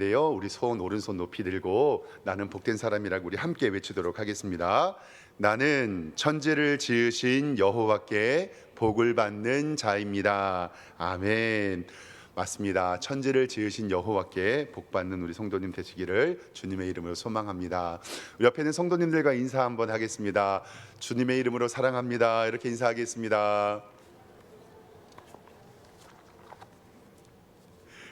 네요. 우리 손 오른손 높이 들고 나는 복된 사람이라고 우리 함께 외치도록 하겠습니다. 나는 천지를 지으신 여호와께 복을 받는 자입니다. 아멘. 맞습니다. 천지를 지으신 여호와께 복 받는 우리 성도님 되시기를 주님의 이름으로 소망합니다. 우리 옆에 있는 성도님들과 인사 한번 하겠습니다. 주님의 이름으로 사랑합니다. 이렇게 인사하겠습니다.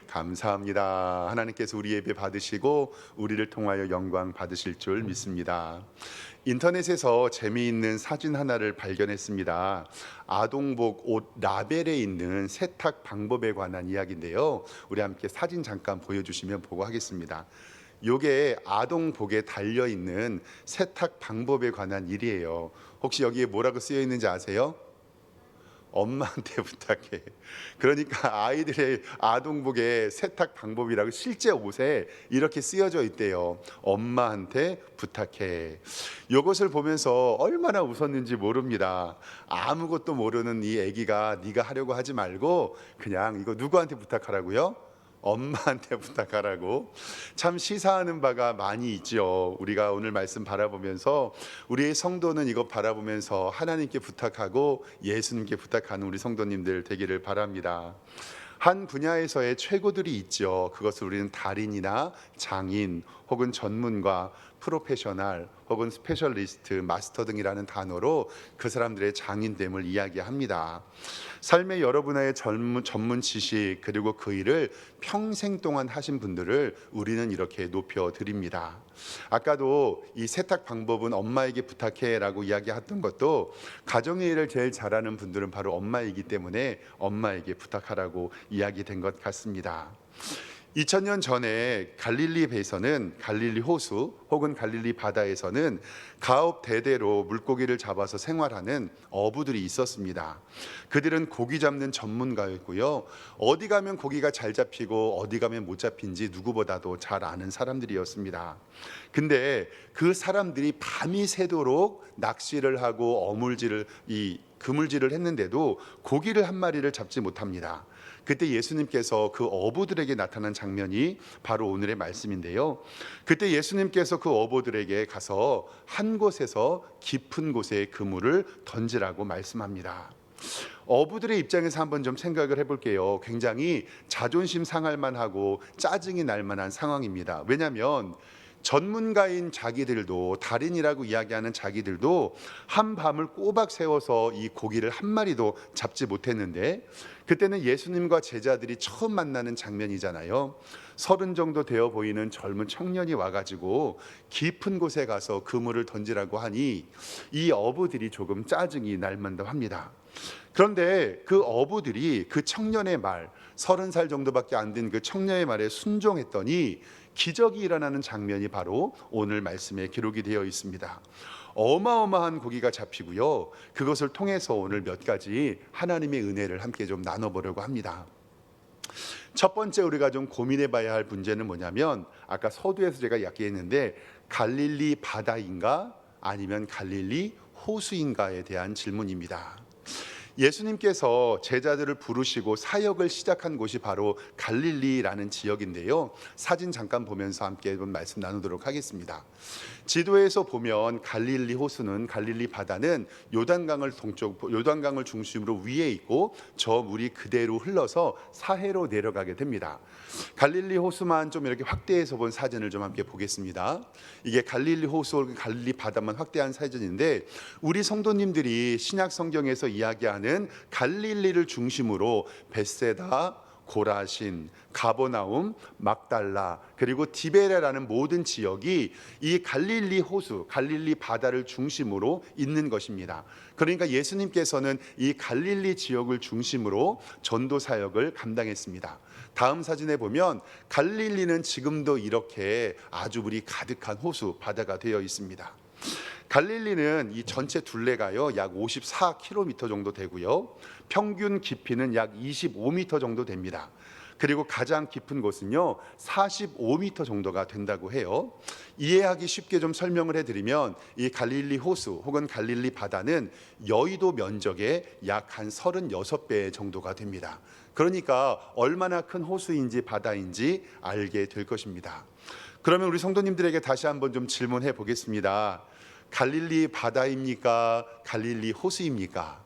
감사합니다. 하나님께서 우리 예배 받으시고 우리를 통하여 영광 받으실 줄 믿습니다. 인터넷에서 재미있는 사진 하나를 발견했습니다. 아동복 옷 라벨에 있는 세탁 방법에 관한 이야기인데요. 우리 함께 사진 잠깐 보여주시면 보고 하겠습니다. 요게 아동복에 달려있는 세탁 방법에 관한 일이에요. 혹시 여기에 뭐라고 쓰여 있는지 아세요? 엄마한테 부탁해. 그러니까 아이들의 아동복의 세탁 방법이라고 실제 옷에 이렇게 쓰여져 있대요. 엄마한테 부탁해. 이것을 보면서 얼마나 웃었는지 모릅니다. 아무것도 모르는 이 아기가 네가 하려고 하지 말고 그냥 이거 누구한테 부탁하라고요? 엄마한테 부탁하라고. 참 시사하는 바가 많이 있죠. 우리가 오늘 말씀 바라보면서 우리의 성도는 이거 바라보면서 하나님께 부탁하고 예수님께 부탁하는 우리 성도님들 되기를 바랍니다. 한 분야에서의 최고들이 있죠. 그것을 우리는 달인이나 장인 혹은 전문가, 프로페셔널 혹은 스페셜리스트, 마스터 등이라는 단어로 그 사람들의 장인됨을 이야기합니다. 삶의 여러 분야의 전문 지식 그리고 그 일을 평생 동안 하신 분들을 우리는 이렇게 높여드립니다. 아까도 이 세탁 방법은 엄마에게 부탁해라고 이야기했던 것도 가정의 일을 제일 잘하는 분들은 바로 엄마이기 때문에 엄마에게 부탁하라고 이야기된 것 같습니다. 2000년 전에 갈릴리 배에서는 갈릴리 호수 혹은 갈릴리 바다에서는 가업 대대로 물고기를 잡아서 생활하는 어부들이 있었습니다. 그들은 고기 잡는 전문가였고요. 어디 가면 고기가 잘 잡히고 어디 가면 못 잡힌지 누구보다도 잘 아는 사람들이었습니다. 근데 그 사람들이 밤이 새도록 낚시를 하고 그물질을 했는데도 고기를 한 마리를 잡지 못합니다. 그때 예수님께서 그 어부들에게 나타난 장면이 바로 오늘의 말씀인데요. 그때 예수님께서 그 어부들에게 가서 한 곳에서 깊은 곳에 그물을 던지라고 말씀합니다. 어부들의 입장에서 한번 좀 생각을 해볼게요. 굉장히 자존심 상할 만하고 짜증이 날 만한 상황입니다. 왜냐하면 전문가인 자기들도, 달인이라고 이야기하는 자기들도 한밤을 꼬박 세워서 이 고기를 한 마리도 잡지 못했는데, 그때는 예수님과 제자들이 처음 만나는 장면이잖아요. 30 정도 되어 보이는 젊은 청년이 와가지고 깊은 곳에 가서 그물을 던지라고 하니 이 어부들이 조금 짜증이 날 만도 합니다. 그런데 그 어부들이 그 청년의 말, 30살 정도밖에 안 된 그 청년의 말에 순종했더니 기적이 일어나는 장면이 바로 오늘 말씀에 기록이 되어 있습니다. 어마어마한 고기가 잡히고요. 그것을 통해서 오늘 몇 가지 하나님의 은혜를 함께 좀 나눠보려고 합니다. 첫 번째 우리가 좀 고민해 봐야 할 문제는 뭐냐면, 아까 서두에서 제가 이야기했는데 갈릴리 바다인가 아니면 갈릴리 호수인가에 대한 질문입니다. 예수님께서 제자들을 부르시고 사역을 시작한 곳이 바로 갈릴리라는 지역인데요. 사진 잠깐 보면서 함께 말씀 나누도록 하겠습니다. 지도에서 보면 갈릴리 호수는, 갈릴리 바다는 요단강을 중심으로 위에 있고 저 물이 그대로 흘러서 사해로 내려가게 됩니다. 갈릴리 호수만 좀 이렇게 확대해서 본 사진을 좀 함께 보겠습니다. 이게 갈릴리 호수, 갈릴리 바다만 확대한 사진인데, 우리 성도님들이 신약 성경에서 이야기하는 갈릴리를 중심으로 벳세다, 고라신, 가버나움, 막달라 그리고 디베레라는 모든 지역이 이 갈릴리 호수, 갈릴리 바다를 중심으로 있는 것입니다. 그러니까 예수님께서는 이 갈릴리 지역을 중심으로 전도 사역을 감당했습니다. 다음 사진에 보면 갈릴리는 지금도 이렇게 아주 물이 가득한 호수, 바다가 되어 있습니다. 갈릴리는 이 전체 둘레가요 약 54km 정도 되고요, 평균 깊이는 약 25m 정도 됩니다. 그리고 가장 깊은 곳은요 45m 정도가 된다고 해요. 이해하기 쉽게 좀 설명을 해드리면, 이 갈릴리 호수 혹은 갈릴리 바다는 여의도 면적의 약 한 36배 정도가 됩니다. 그러니까 얼마나 큰 호수인지 바다인지 알게 될 것입니다. 그러면 우리 성도님들에게 다시 한번 좀 질문해 보겠습니다. 갈릴리 바다입니까? 갈릴리 호수입니까?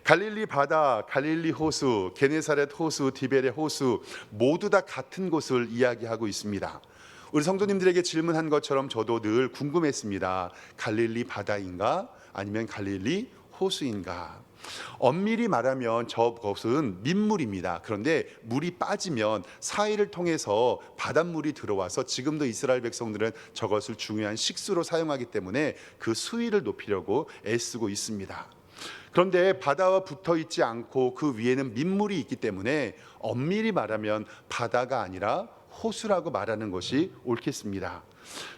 갈릴리 바다, 갈릴리 호수, 게네사렛 호수, 디베레 호수 모두 다 같은 곳을 이야기하고 있습니다. 우리 성도님들에게 질문한 것처럼 저도 늘 궁금했습니다. 갈릴리 바다인가? 아니면 갈릴리 호수인가? 엄밀히 말하면 저것은 민물입니다. 그런데 물이 빠지면 사이를 통해서 바닷물이 들어와서 지금도 이스라엘 백성들은 저것을 중요한 식수로 사용하기 때문에 그 수위를 높이려고 애쓰고 있습니다. 그런데 바다와 붙어 있지 않고 그 위에는 민물이 있기 때문에 엄밀히 말하면 바다가 아니라 호수라고 말하는 것이 옳겠습니다.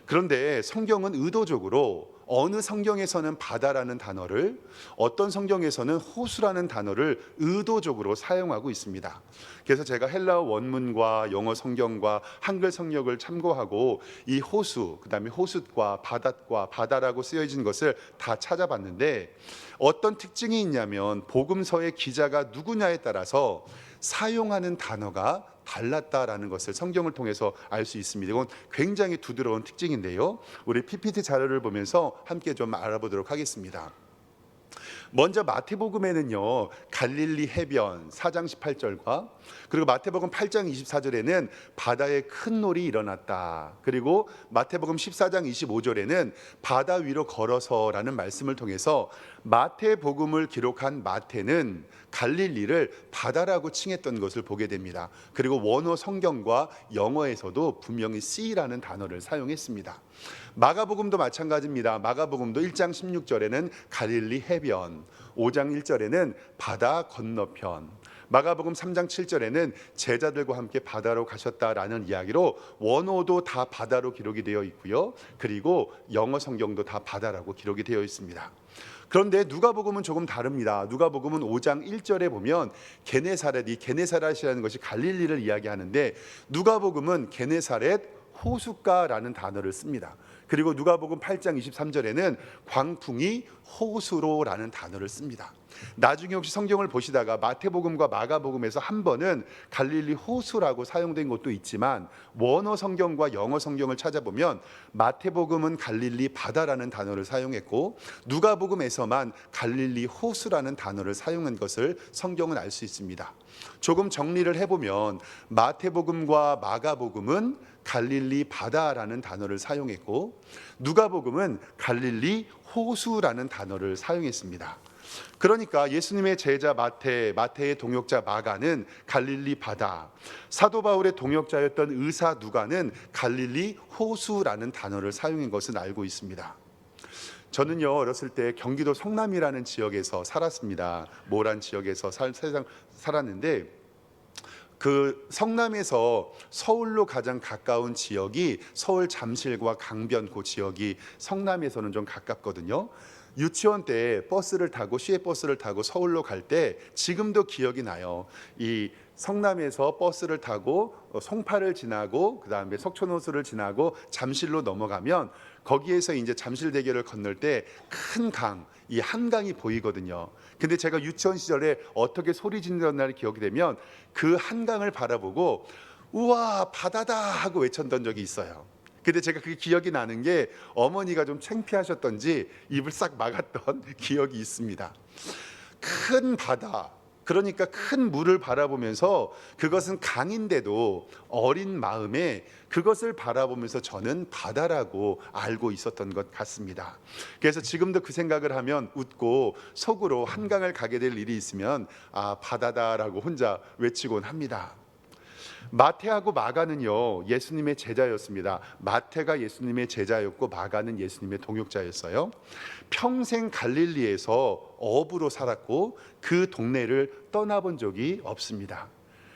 그런데 성경은 의도적으로 어느 성경에서는 바다라는 단어를, 어떤 성경에서는 호수라는 단어를 의도적으로 사용하고 있습니다. 그래서 제가 헬라어 원문과 영어 성경과 한글 성역을 참고하고 이 호수, 그다음에 호숫과 바닷과 바다라고 쓰여진 것을 다 찾아봤는데 어떤 특징이 있냐면 복음서의 기자가 누구냐에 따라서 사용하는 단어가 달랐다라는 것을 성경을 통해서 알 수 있습니다. 이건 굉장히 두드러운 특징인데요. 우리 PPT 자료를 보면서 함께 좀 알아보도록 하겠습니다. 먼저 마태복음에는요, 갈릴리 해변 4장 18절과 그리고 마태복음 8장 24절에는 바다에 큰 놀이 일어났다. 그리고 마태복음 14장 25절에는 바다 위로 걸어서라는 말씀을 통해서 마태복음을 기록한 마태는 갈릴리를 바다라고 칭했던 것을 보게 됩니다. 그리고 원어 성경과 영어에서도 분명히 sea라는 단어를 사용했습니다. 마가복음도 마찬가지입니다. 마가복음도 1장 16절에는 갈릴리 해변, 5장 1절에는 바다 건너편, 마가복음 3장 7절에는 제자들과 함께 바다로 가셨다라는 이야기로 원어도 다 바다로 기록이 되어 있고요. 그리고 영어 성경도 다 바다라고 기록이 되어 있습니다. 그런데 누가복음은 조금 다릅니다. 누가복음은 5장 1절에 보면 게네사렛, 이 게네사렛이라는 것이 갈릴리를 이야기하는데 누가복음은 게네사렛 호숫가라는 단어를 씁니다. 그리고 누가복음 8장 23절에는 광풍이 호수로라는 단어를 씁니다. 나중에 혹시 성경을 보시다가 마태복음과 마가복음에서 한 번은 갈릴리 호수라고 사용된 것도 있지만 원어 성경과 영어 성경을 찾아보면 마태복음은 갈릴리 바다라는 단어를 사용했고 누가복음에서만 갈릴리 호수라는 단어를 사용한 것을 성경은 알 수 있습니다. 조금 정리를 해보면 마태복음과 마가복음은 갈릴리 바다라는 단어를 사용했고 누가복음은 갈릴리 호수라는 단어를 사용했습니다. 그러니까 예수님의 제자 마태의 동역자 마가는 갈릴리 바다, 사도 바울의 동역자였던 의사 누가는 갈릴리 호수라는 단어를 사용한 것은 알고 있습니다. 저는요 어렸을 때 경기도 성남이라는 지역에서 살았습니다. 모란 지역에서 살았는데 그 성남에서 서울로 가장 가까운 지역이 서울 잠실과 강변 그 지역이 성남에서는 좀 가깝거든요. 유치원 때 버스를 타고 시외버스를 타고 서울로 갈 때 지금도 기억이 나요. 이 성남에서 버스를 타고 송파를 지나고 그다음에 석촌호수를 지나고 잠실로 넘어가면 거기에서 이제 잠실대교를 건널 때 큰 강, 이 한강이 보이거든요. 근데 제가 유치원 시절에 어떻게 소리 지르던 날이 기억이 되면 그 한강을 바라보고 우와 바다다 하고 외쳤던 적이 있어요. 근데 제가 그게 기억이 나는 게 어머니가 좀 창피하셨던지 입을 싹 막았던 기억이 있습니다. 큰 바다, 그러니까 큰 물을 바라보면서 그것은 강인데도 어린 마음에 그것을 바라보면서 저는 바다라고 알고 있었던 것 같습니다. 그래서 지금도 그 생각을 하면 웃고 속으로 한강을 가게 될 일이 있으면 아 바다다라고 혼자 외치곤 합니다. 마태하고 마가는요 예수님의 제자였습니다. 마태가 예수님의 제자였고 마가는 예수님의 동역자였어요. 평생 갈릴리에서 어부로 살았고 그 동네를 떠나본 적이 없습니다.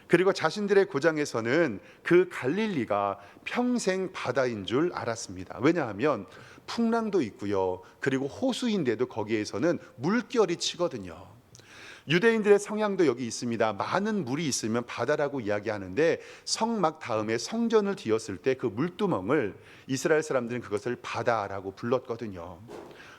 그리고 자신들의 고장에서는 그 갈릴리가 평생 바다인 줄 알았습니다. 왜냐하면 풍랑도 있고요. 그리고 호수인데도 거기에서는 물결이 치거든요. 유대인들의 성향도 여기 있습니다. 많은 물이 있으면 바다라고 이야기하는데 성막 다음에 성전을 지었을 때 그 물두멍을 이스라엘 사람들은 그것을 바다라고 불렀거든요.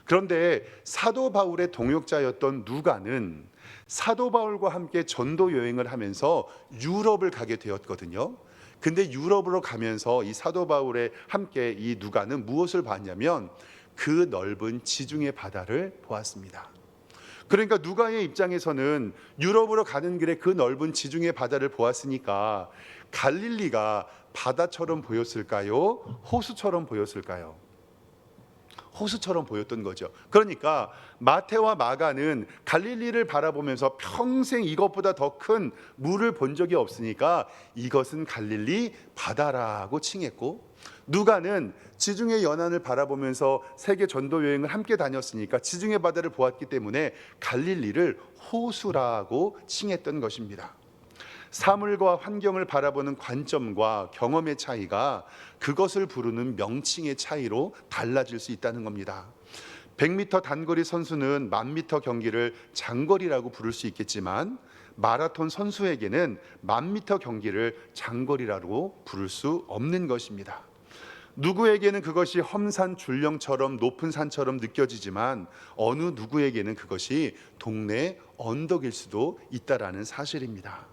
그런데 사도 바울의 동역자였던 누가는 사도 바울과 함께 전도 여행을 하면서 유럽을 가게 되었거든요. 근데 유럽으로 가면서 이 사도 바울에 함께 이 누가는 무엇을 봤냐면 그 넓은 지중해 바다를 보았습니다. 그러니까 누가의 입장에서는 유럽으로 가는 길에 그 넓은 지중해 바다를 보았으니까 갈릴리가 바다처럼 보였을까요? 호수처럼 보였을까요? 호수처럼 보였던 거죠. 그러니까 마태와 마가는 갈릴리를 바라보면서 평생 이것보다 더 큰 물을 본 적이 없으니까 이것은 갈릴리 바다라고 칭했고, 누가는 지중해 연안을 바라보면서 세계 전도 여행을 함께 다녔으니까 지중해 바다를 보았기 때문에 갈릴리를 호수라고 칭했던 것입니다. 사물과 환경을 바라보는 관점과 경험의 차이가 그것을 부르는 명칭의 차이로 달라질 수 있다는 겁니다. 100m 단거리 선수는 1000m 경기를 장거리라고 부를 수 있겠지만 마라톤 선수에게는 1000m 경기를 장거리라고 부를 수 없는 것입니다. 누구에게는 그것이 험산 줄령처럼 높은 산처럼 느껴지지만 어느 누구에게는 그것이 동네 언덕일 수도 있다라는 사실입니다.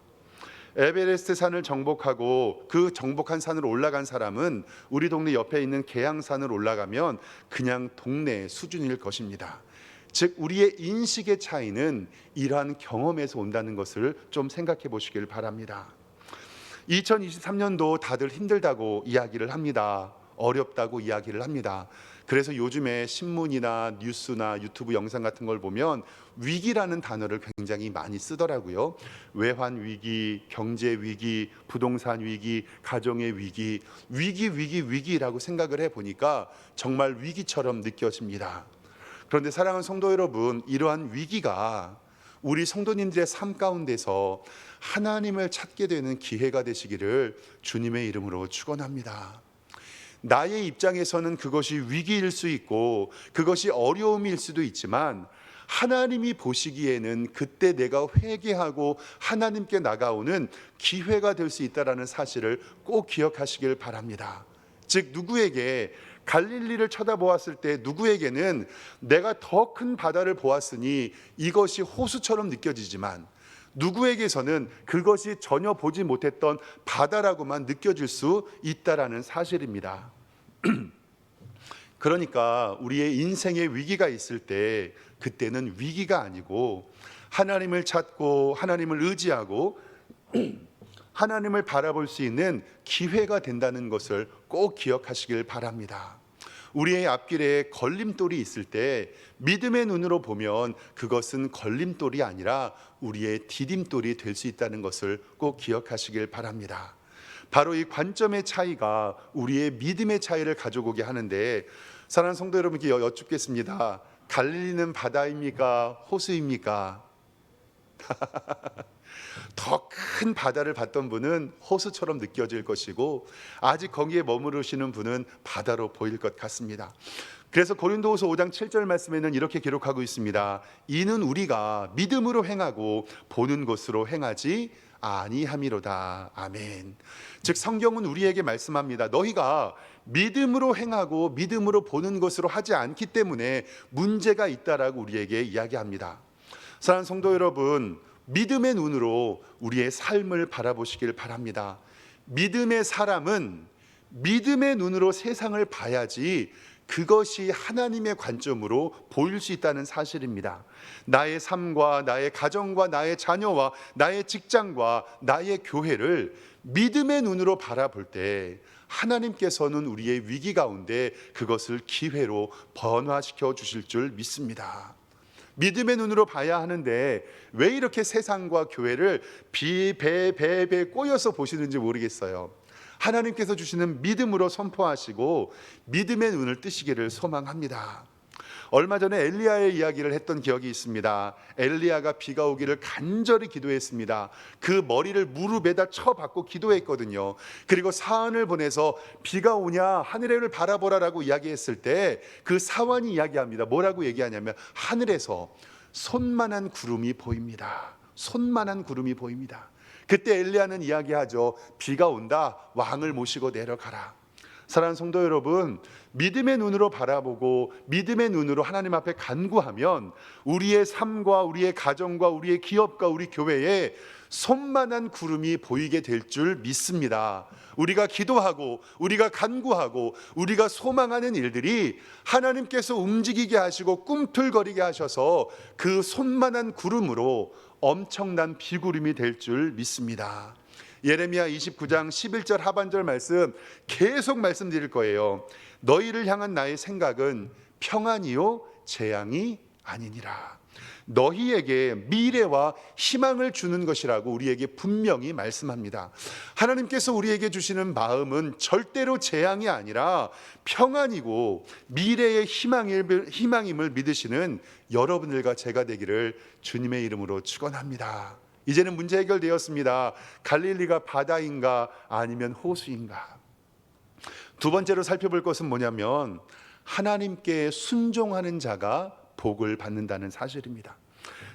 에베레스트 산을 정복하고 그 정복한 산을 올라간 사람은 우리 동네 옆에 있는 계양산을 올라가면 그냥 동네 수준일 것입니다. 즉 우리의 인식의 차이는 이러한 경험에서 온다는 것을 좀 생각해 보시길 바랍니다. 2023년도 다들 힘들다고 이야기를 합니다. 어렵다고 이야기를 합니다. 그래서 요즘에 신문이나 뉴스나 유튜브 영상 같은 걸 보면 위기라는 단어를 굉장히 많이 쓰더라고요. 외환 위기, 경제 위기, 부동산 위기, 가정의 위기, 위기라고 생각을 해보니까 정말 위기처럼 느껴집니다. 그런데 사랑하는 성도 여러분, 이러한 위기가 우리 성도님들의 삶 가운데서 하나님을 찾게 되는 기회가 되시기를 주님의 이름으로 축원합니다. 나의 입장에서는 그것이 위기일 수 있고 그것이 어려움일 수도 있지만 하나님이 보시기에는 그때 내가 회개하고 하나님께 나가오는 기회가 될 수 있다는 사실을 꼭 기억하시길 바랍니다. 즉 누구에게 갈릴리를 쳐다보았을 때 누구에게는 내가 더 큰 바다를 보았으니 이것이 호수처럼 느껴지지만 누구에게서는 그것이 전혀 보지 못했던 바다라고만 느껴질 수 있다라는 사실입니다. 그러니까 우리의 인생에 위기가 있을 때 그때는 위기가 아니고 하나님을 찾고 하나님을 의지하고 하나님을 바라볼 수 있는 기회가 된다는 것을 꼭 기억하시길 바랍니다. 우리의 앞길에 걸림돌이 있을 때 믿음의 눈으로 보면 그것은 걸림돌이 아니라 우리의 디딤돌이 될 수 있다는 것을 꼭 기억하시길 바랍니다. 바로 이 관점의 차이가 우리의 믿음의 차이를 가져오게 하는데, 사랑하는 성도 여러분께 여쭙겠습니다. 갈릴리는 바다입니까? 호수입니까? 더 큰 바다를 봤던 분은 호수처럼 느껴질 것이고 아직 거기에 머무르시는 분은 바다로 보일 것 같습니다. 그래서 고린도후서 5장 7절 말씀에는 이렇게 기록하고 있습니다. 이는 우리가 믿음으로 행하고 보는 것으로 행하지 아니함이로다. 아멘. 즉 성경은 우리에게 말씀합니다. 너희가 믿음으로 행하고 믿음으로 보는 것으로 하지 않기 때문에 문제가 있다라고 우리에게 이야기합니다. 사랑하는 성도 여러분, 믿음의 눈으로 우리의 삶을 바라보시길 바랍니다. 믿음의 사람은 믿음의 눈으로 세상을 봐야지 그것이 하나님의 관점으로 보일 수 있다는 사실입니다. 나의 삶과 나의 가정과 나의 자녀와 나의 직장과 나의 교회를 믿음의 눈으로 바라볼 때 하나님께서는 우리의 위기 가운데 그것을 기회로 변화시켜 주실 줄 믿습니다. 믿음의 눈으로 봐야 하는데 왜 이렇게 세상과 교회를 비배배배 꼬여서 보시는지 모르겠어요. 하나님께서 주시는 믿음으로 선포하시고 믿음의 눈을 뜨시기를 소망합니다. 얼마 전에 엘리야의 이야기를 했던 기억이 있습니다. 엘리야가 비가 오기를 간절히 기도했습니다. 그 머리를 무릎에다 쳐박고 기도했거든요. 그리고 사환을 보내서 비가 오냐 하늘을 바라보라라고 이야기했을 때 그 사환이 이야기합니다. 뭐라고 얘기하냐면 하늘에서 손만한 구름이 보입니다. 손만한 구름이 보입니다. 그때 엘리야는 이야기하죠. 비가 온다. 왕을 모시고 내려가라. 사랑하는 성도 여러분, 믿음의 눈으로 바라보고 믿음의 눈으로 하나님 앞에 간구하면 우리의 삶과 우리의 가정과 우리의 기업과 우리 교회에 손만한 구름이 보이게 될 줄 믿습니다. 우리가 기도하고 우리가 간구하고 우리가 소망하는 일들이 하나님께서 움직이게 하시고 꿈틀거리게 하셔서 그 손만한 구름으로 엄청난 비구름이 될 줄 믿습니다. 예레미야 29장 11절 하반절 말씀 계속 말씀드릴 거예요. 너희를 향한 나의 생각은 평안이요 재앙이 아니니라. 너희에게 미래와 희망을 주는 것이라고 우리에게 분명히 말씀합니다. 하나님께서 우리에게 주시는 마음은 절대로 재앙이 아니라 평안이고 미래의 희망임을 믿으시는 여러분들과 제가 되기를 주님의 이름으로 축원합니다. 이제는 문제 해결되었습니다. 갈릴리가 바다인가 아니면 호수인가? 두 번째로 살펴볼 것은 뭐냐면 하나님께 순종하는 자가 복을 받는다는 사실입니다.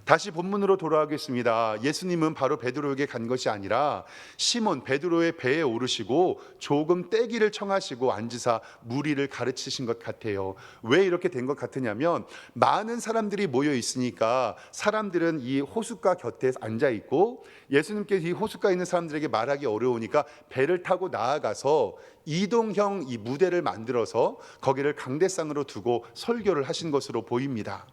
다시 본문으로 돌아가겠습니다. 예수님은 바로 베드로에게 간 것이 아니라 시몬 베드로의 배에 오르시고 조금 떼기를 청하시고 앉으사 무리를 가르치신 것 같아요. 왜 이렇게 된 것 같으냐면 많은 사람들이 모여 있으니까 사람들은 이 호숫가 곁에 앉아 있고 예수님께서 이 호숫가에 있는 사람들에게 말하기 어려우니까 배를 타고 나아가서 이동형 이 무대를 만들어서 거기를 강대상으로 두고 설교를 하신 것으로 보입니다.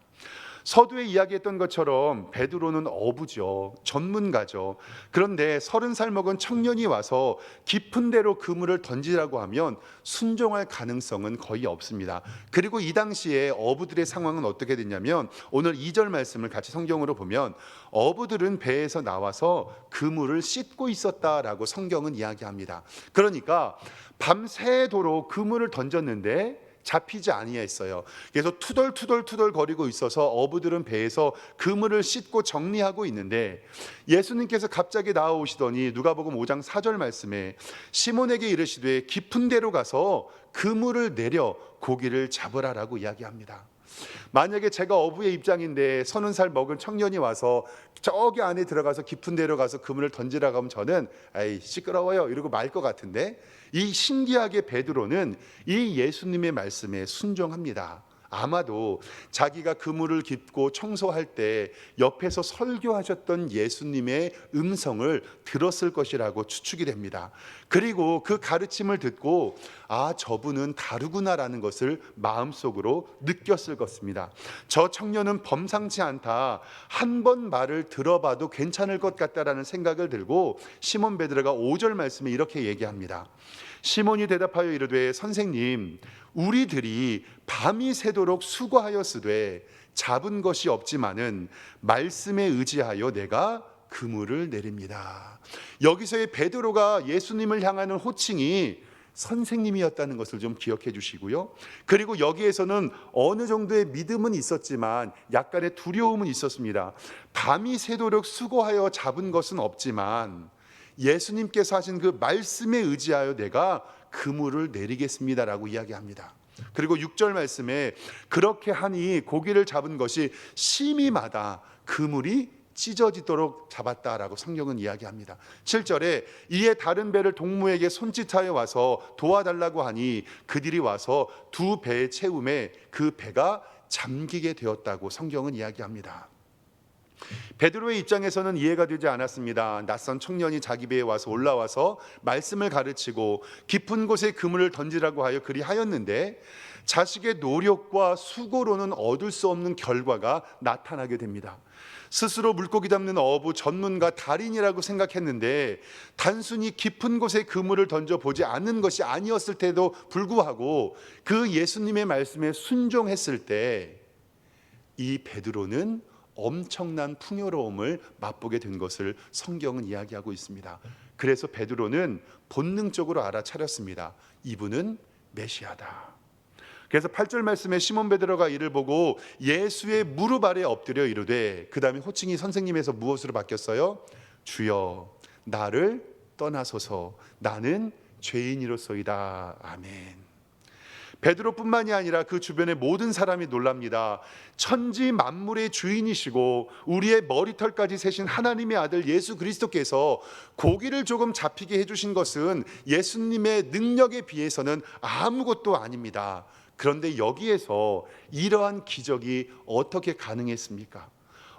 서두에 이야기했던 것처럼 베드로는 어부죠. 전문가죠. 그런데 30살 먹은 청년이 와서 깊은 데로 그물을 던지라고 하면 순종할 가능성은 거의 없습니다. 그리고 이 당시에 어부들의 상황은 어떻게 됐냐면 오늘 2절 말씀을 같이 성경으로 보면 어부들은 배에서 나와서 그물을 씻고 있었다라고 성경은 이야기합니다. 그러니까 밤새도록 그물을 던졌는데 잡히지 아니했어요. 그래서 투덜투덜 거리고 있어서 어부들은 배에서 그물을 씻고 정리하고 있는데 예수님께서 갑자기 나와오시더니 누가복음 5장 4절 말씀에 시몬에게 이르시되 깊은 데로 가서 그물을 내려 고기를 잡으라라고 이야기합니다. 만약에 제가 어부의 입장인데 30살 먹은 청년이 와서 저기 안에 들어가서 깊은 데로 가서 그물을 던지라고 하면 저는 에이 시끄러워요 이러고 말 것 같은데 이 신기하게 베드로는 이 예수님의 말씀에 순종합니다. 아마도 자기가 그물을 깁고 청소할 때 옆에서 설교하셨던 예수님의 음성을 들었을 것이라고 추측이 됩니다. 그리고 그 가르침을 듣고 아 저분은 다르구나라는 것을 마음속으로 느꼈을 것입니다. 저 청년은 범상치 않다. 한 번 말을 들어봐도 괜찮을 것 같다라는 생각을 들고 시몬 베드로가 5절 말씀에 이렇게 얘기합니다. 시몬이 대답하여 이르되 선생님 우리들이 밤이 새도록 수고하였으되 잡은 것이 없지만은 말씀에 의지하여 내가 그물을 내립니다. 여기서의 베드로가 예수님을 향하는 호칭이 선생님이었다는 것을 좀 기억해 주시고요. 그리고 여기에서는 어느 정도의 믿음은 있었지만 약간의 두려움은 있었습니다. 밤이 새도록 수고하여 잡은 것은 없지만 예수님께서 하신 그 말씀에 의지하여 내가 그물을 내리겠습니다라고 이야기합니다. 그리고 6절 말씀에 그렇게 하니 고기를 잡은 것이 심히마다 그물이 찢어지도록 잡았다라고 성경은 이야기합니다. 7절에 이에 다른 배를 동무에게 손짓하여 와서 도와달라고 하니 그들이 와서 두 배의 채움에 그 배가 잠기게 되었다고 성경은 이야기합니다. 베드로의 입장에서는 이해가 되지 않았습니다. 낯선 청년이 자기 배에 와서 올라와서 말씀을 가르치고 깊은 곳에 그물을 던지라고 하여 그리하였는데 자식의 노력과 수고로는 얻을 수 없는 결과가 나타나게 됩니다. 스스로 물고기 잡는 어부 전문가 달인이라고 생각했는데 단순히 깊은 곳에 그물을 던져보지 않는 것이 아니었을 때도 불구하고 그 예수님의 말씀에 순종했을 때 이 베드로는 엄청난 풍요로움을 맛보게 된 것을 성경은 이야기하고 있습니다. 그래서 베드로는 본능적으로 알아차렸습니다. 이분은 메시아다. 그래서 8절 말씀에 시몬 베드로가 이를 보고 예수의 무릎 아래 엎드려 이르되 그 다음에 호칭이 선생님에서 무엇으로 바뀌었어요? 주여 나를 떠나소서 나는 죄인이로소이다. 아멘. 베드로뿐만이 아니라 그 주변의 모든 사람이 놀랍니다. 천지 만물의 주인이시고 우리의 머리털까지 세신 하나님의 아들 예수 그리스도께서 고기를 조금 잡히게 해주신 것은 예수님의 능력에 비해서는 아무것도 아닙니다. 그런데 여기에서 이러한 기적이 어떻게 가능했습니까?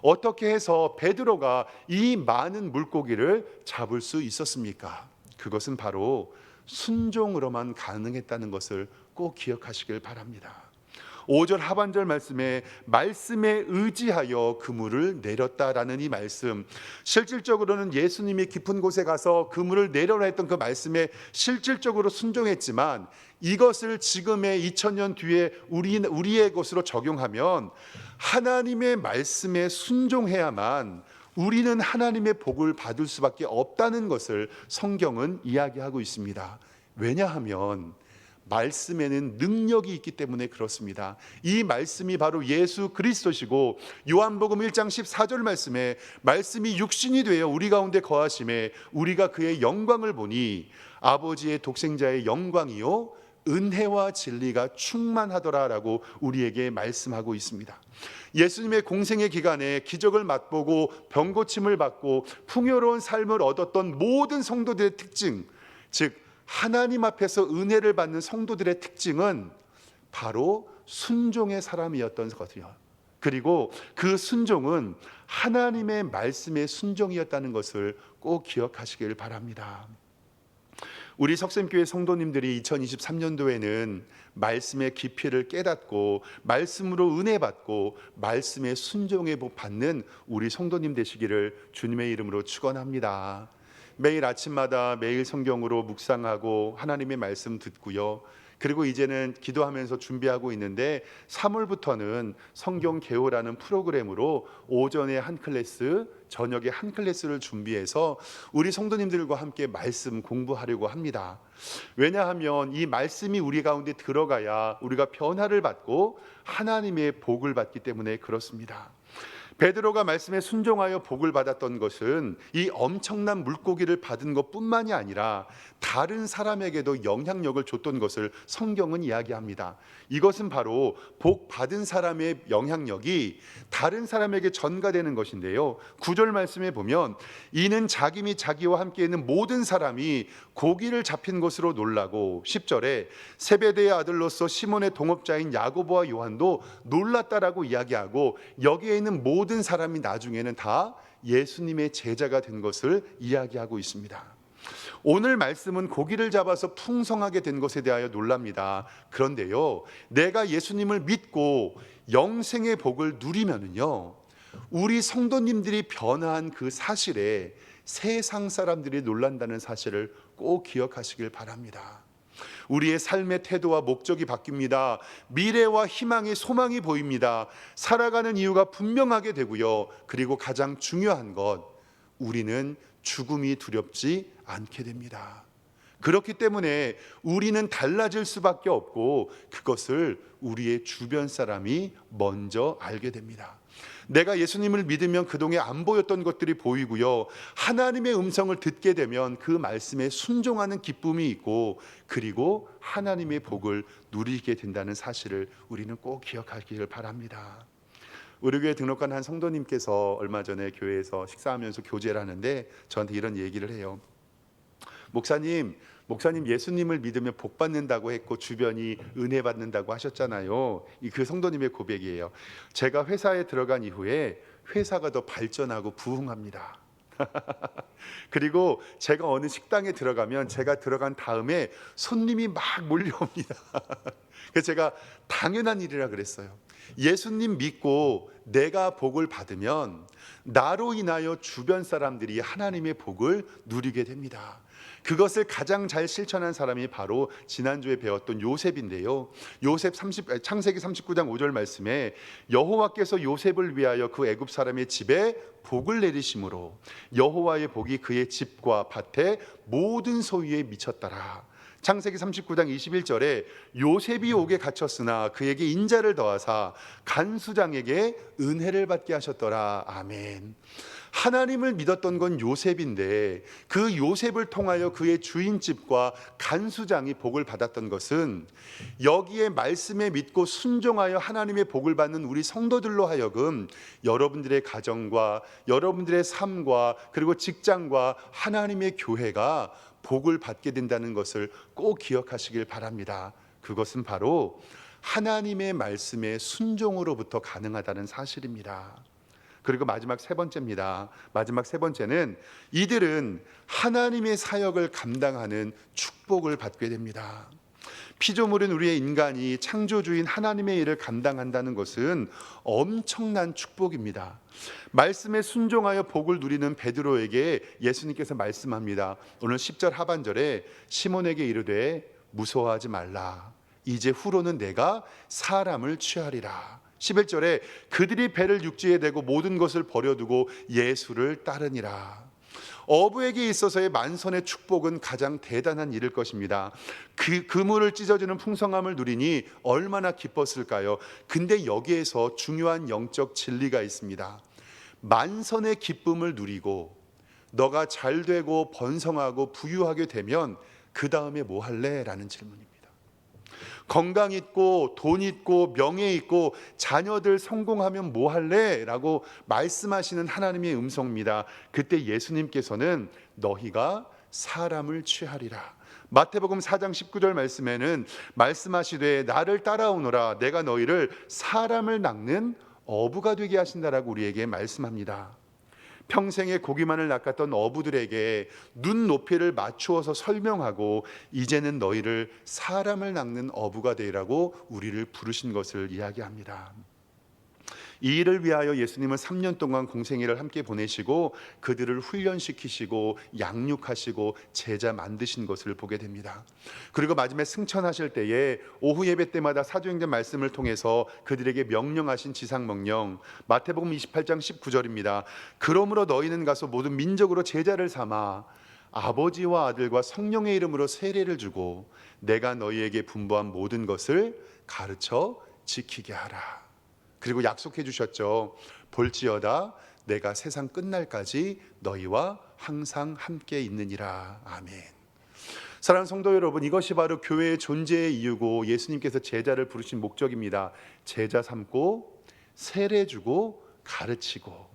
어떻게 해서 베드로가 이 많은 물고기를 잡을 수 있었습니까? 그것은 바로 순종으로만 가능했다는 것을 꼭 기억하시길 바랍니다. 5절 하반절 말씀에 의지하여 그물을 내렸다라는 이 말씀, 실질적으로는 예수님이 깊은 곳에 가서 그물을 내려라 했던 그 말씀에 실질적으로 순종했지만, 이것을 지금의 2000년 뒤에 우리의 것으로 적용하면 하나님의 말씀에 순종해야만 우리는 하나님의 복을 받을 수밖에 없다는 것을 성경은 이야기하고 있습니다. 왜냐하면 말씀에는 능력이 있기 때문에 그렇습니다. 이 말씀이 바로 예수 그리스도시고, 요한복음 1장 14절 말씀에 말씀이 육신이 되어 우리 가운데 거하심에 우리가 그의 영광을 보니 아버지의 독생자의 영광이요 은혜와 진리가 충만하더라라고 우리에게 말씀하고 있습니다. 예수님의 공생의 기간에 기적을 맛보고 병고침을 받고 풍요로운 삶을 얻었던 모든 성도들의 특징, 즉 하나님 앞에서 은혜를 받는 성도들의 특징은 바로 순종의 사람이었던 것이요, 그리고 그 순종은 하나님의 말씀의 순종이었다는 것을 꼭 기억하시길 바랍니다. 우리 석샘교회 성도님들이 2023년도에는 말씀의 깊이를 깨닫고 말씀으로 은혜 받고 말씀의 순종에 복 받는 우리 성도님 되시기를 주님의 이름으로 축원합니다. 매일 아침마다 매일 성경으로 묵상하고 하나님의 말씀 듣고요, 그리고 이제는 기도하면서 준비하고 있는데 3월부터는 성경 개요라는 프로그램으로 오전에 한 클래스, 저녁에 한 클래스를 준비해서 우리 성도님들과 함께 말씀 공부하려고 합니다. 왜냐하면 이 말씀이 우리 가운데 들어가야 우리가 변화를 받고 하나님의 복을 받기 때문에 그렇습니다. 베드로가 말씀에 순종하여 복을 받았던 것은 이 엄청난 물고기를 받은 것뿐만이 아니라 다른 사람에게도 영향력을 줬던 것을 성경은 이야기합니다. 이것은 바로 복 받은 사람의 영향력이 다른 사람에게 전가되는 것인데요, 9절 말씀에 보면 이는 자기 및 자기와 함께 있는 모든 사람이 고기를 잡힌 것으로 놀라고, 10절에 세베대의 아들로서 시몬의 동업자인 야고보와 요한도 놀랐다라고 이야기하고, 여기에 있는 모든 사람이 나중에는 다 예수님의 제자가 된 것을 이야기하고 있습니다. 오늘 말씀은 고기를 잡아서 풍성하게 된 것에 대하여 놀랍니다. 그런데요, 내가 예수님을 믿고 영생의 복을 누리면은요, 우리 성도님들이 변화한 그 사실에 세상 사람들이 놀란다는 사실을 꼭 기억하시길 바랍니다. 우리의 삶의 태도와 목적이 바뀝니다. 미래와 희망의 소망이 보입니다. 살아가는 이유가 분명하게 되고요, 그리고 가장 중요한 것, 우리는 죽음이 두렵지 않게 됩니다. 그렇기 때문에 우리는 달라질 수밖에 없고, 그것을 우리의 주변 사람이 먼저 알게 됩니다. 내가 예수님을 믿으면 그동안 안 보였던 것들이 보이고요, 하나님의 음성을 듣게 되면 그 말씀에 순종하는 기쁨이 있고, 그리고 하나님의 복을 누리게 된다는 사실을 우리는 꼭 기억하기를 바랍니다. 우리 교회 등록한 한 성도님께서 얼마 전에 교회에서 식사하면서 교제를 하는데 저한테 이런 얘기를 해요. 목사님 예수님을 믿으면 복 받는다고 했고 주변이 은혜 받는다고 하셨잖아요. 그 성도님의 고백이에요. 제가 회사에 들어간 이후에 회사가 더 발전하고 부흥합니다. 그리고 제가 어느 식당에 들어가면 제가 들어간 다음에 손님이 막 몰려옵니다. 그래서 제가 당연한 일이라 그랬어요. 예수님 믿고 내가 복을 받으면 나로 인하여 주변 사람들이 하나님의 복을 누리게 됩니다. 그것을 가장 잘 실천한 사람이 바로 지난주에 배웠던 요셉인데요, 창세기 39장 5절 말씀에 여호와께서 요셉을 위하여 그 애굽 사람의 집에 복을 내리심으로 여호와의 복이 그의 집과 밭에 모든 소유에 미쳤더라. 창세기 39장 21절에 요셉이 옥에 갇혔으나 그에게 인자를 더하사 간수장에게 은혜를 받게 하셨더라. 아멘. 하나님을 믿었던 건 요셉인데 그 요셉을 통하여 그의 주인집과 간수장이 복을 받았던 것은 여기에 말씀에 믿고 순종하여 하나님의 복을 받는 우리 성도들로 하여금 여러분들의 가정과 여러분들의 삶과 그리고 직장과 하나님의 교회가 복을 받게 된다는 것을 꼭 기억하시길 바랍니다. 그것은 바로 하나님의 말씀에 순종으로부터 가능하다는 사실입니다. 그리고 마지막 세 번째입니다. 마지막 세 번째는 이들은 하나님의 사역을 감당하는 축복을 받게 됩니다. 피조물인 우리의 인간이 창조주인 하나님의 일을 감당한다는 것은 엄청난 축복입니다. 말씀에 순종하여 복을 누리는 베드로에게 예수님께서 말씀합니다. 오늘 10절 하반절에 시몬에게 이르되 무서워하지 말라. 이제 후로는 내가 사람을 취하리라. 11절에 그들이 배를 육지에 대고 모든 것을 버려두고 예수를 따르니라. 어부에게 있어서의 만선의 축복은 가장 대단한 일일 것입니다. 그 그물을 찢어주는 풍성함을 누리니 얼마나 기뻤을까요? 근데 여기에서 중요한 영적 진리가 있습니다. 만선의 기쁨을 누리고 너가 잘 되고 번성하고 부유하게 되면 그 다음에 뭐 할래? 라는 질문입니다. 건강 있고 돈 있고 명예 있고 자녀들 성공하면 뭐 할래? 라고 말씀하시는 하나님의 음성입니다. 그때 예수님께서는 너희가 사람을 취하리라. 마태복음 4장 19절 말씀에는 말씀하시되 나를 따라오너라 내가 너희를 사람을 낚는 어부가 되게 하신다라고 우리에게 말씀합니다. 평생에 고기만을 낚았던 어부들에게 눈 높이를 맞추어서 설명하고 이제는 너희를 사람을 낚는 어부가 되라고 우리를 부르신 것을 이야기합니다. 이 일을 위하여 예수님은 3년 동안 공생애를 함께 보내시고 그들을 훈련시키시고 양육하시고 제자 만드신 것을 보게 됩니다. 그리고 마지막에 승천하실 때에 오후 예배 때마다 사도행전 말씀을 통해서 그들에게 명령하신 지상명령 마태복음 28장 19절입니다. 그러므로 너희는 가서 모든 민족으로 제자를 삼아 아버지와 아들과 성령의 이름으로 세례를 주고 내가 너희에게 분부한 모든 것을 가르쳐 지키게 하라. 그리고 약속해 주셨죠. 볼지어다 내가 세상 끝날까지 너희와 항상 함께 있느니라. 아멘. 사랑하는 성도 여러분, 이것이 바로 교회의 존재의 이유고 예수님께서 제자를 부르신 목적입니다. 제자 삼고 세례 주고 가르치고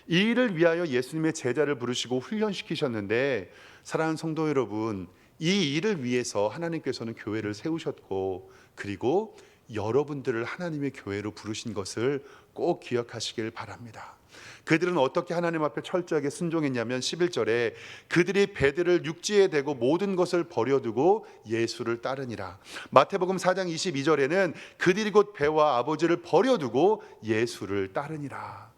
이 일을 위하여 예수님의 제자를 부르시고 훈련시키셨는데 사랑하는 성도 여러분, 이 일을 위해서 하나님께서는 교회를 세우셨고 그리고 여러분들을 하나님의 교회로 부르신 것을 꼭 기억하시길 바랍니다. 그들은 어떻게 하나님 앞에 철저하게 순종했냐면 11절에 그들이 배들을 육지에 대고 모든 것을 버려두고 예수를 따르니라. 마태복음 4장 22절에는 그들이 곧 배와 아버지를 버려두고 예수를 따르니라.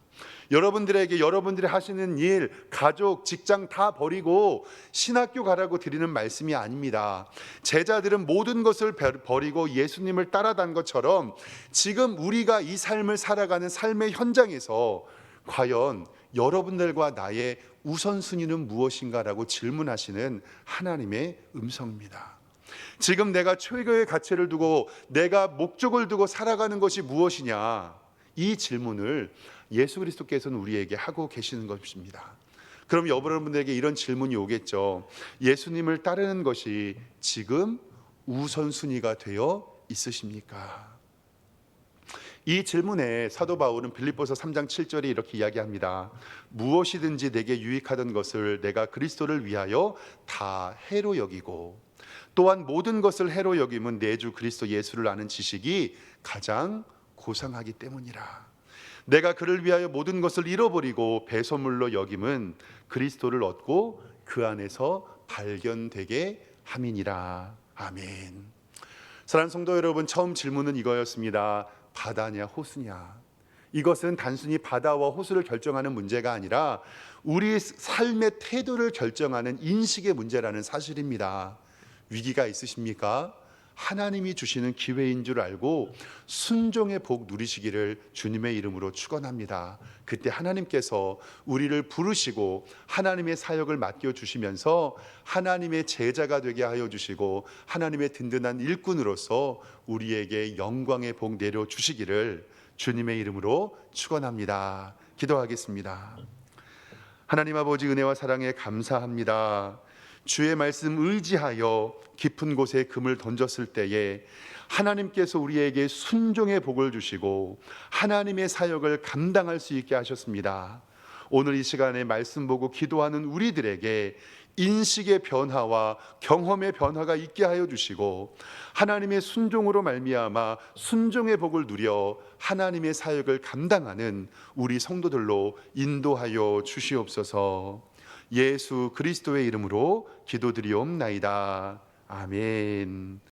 여러분들에게 여러분들이 하시는 일, 가족, 직장 다 버리고 신학교 가라고 드리는 말씀이 아닙니다. 제자들은 모든 것을 버리고 예수님을 따라간 것처럼 지금 우리가 이 삶을 살아가는 삶의 현장에서 과연 여러분들과 나의 우선순위는 무엇인가라고 질문하시는 하나님의 음성입니다. 지금 내가 최고의 가치를 두고 내가 목적을 두고 살아가는 것이 무엇이냐, 이 질문을 예수 그리스도께서는 우리에게 하고 계시는 것입니다. 그럼 여러분들에게 이런 질문이 오겠죠. 예수님을 따르는 것이 지금 우선순위가 되어 있으십니까? 이 질문에 사도 바울은 빌립보서 3장 7절에 이렇게 이야기합니다. 무엇이든지 내게 유익하던 것을 내가 그리스도를 위하여 다 해로 여기고 또한 모든 것을 해로 여김은 내 주 그리스도 예수를 아는 지식이 가장 고상하기 때문이라. 내가 그를 위하여 모든 것을 잃어버리고 배설물로 여김은 그리스도를 얻고 그 안에서 발견되게 함이니라. 아멘. 사랑하는 성도 여러분, 처음 질문은 이거였습니다. 바다냐 호수냐? 이것은 단순히 바다와 호수를 결정하는 문제가 아니라 우리 삶의 태도를 결정하는 인식의 문제라는 사실입니다. 위기가 있으십니까? 하나님이 주시는 기회인 줄 알고 순종의 복 누리시기를 주님의 이름으로 축원합니다. 그때 하나님께서 우리를 부르시고 하나님의 사역을 맡겨 주시면서 하나님의 제자가 되게 하여 주시고 하나님의 든든한 일꾼으로서 우리에게 영광의 복 내려 주시기를 주님의 이름으로 축원합니다. 기도하겠습니다. 하나님 아버지 은혜와 사랑에 감사합니다. 주의 말씀 의지하여 깊은 곳에 금을 던졌을 때에 하나님께서 우리에게 순종의 복을 주시고 하나님의 사역을 감당할 수 있게 하셨습니다. 오늘 이 시간에 말씀 보고 기도하는 우리들에게 인식의 변화와 경험의 변화가 있게 하여 주시고 하나님의 순종으로 말미암아 순종의 복을 누려 하나님의 사역을 감당하는 우리 성도들로 인도하여 주시옵소서. 예수 그리스도의 이름으로 기도드리옵나이다. 아멘.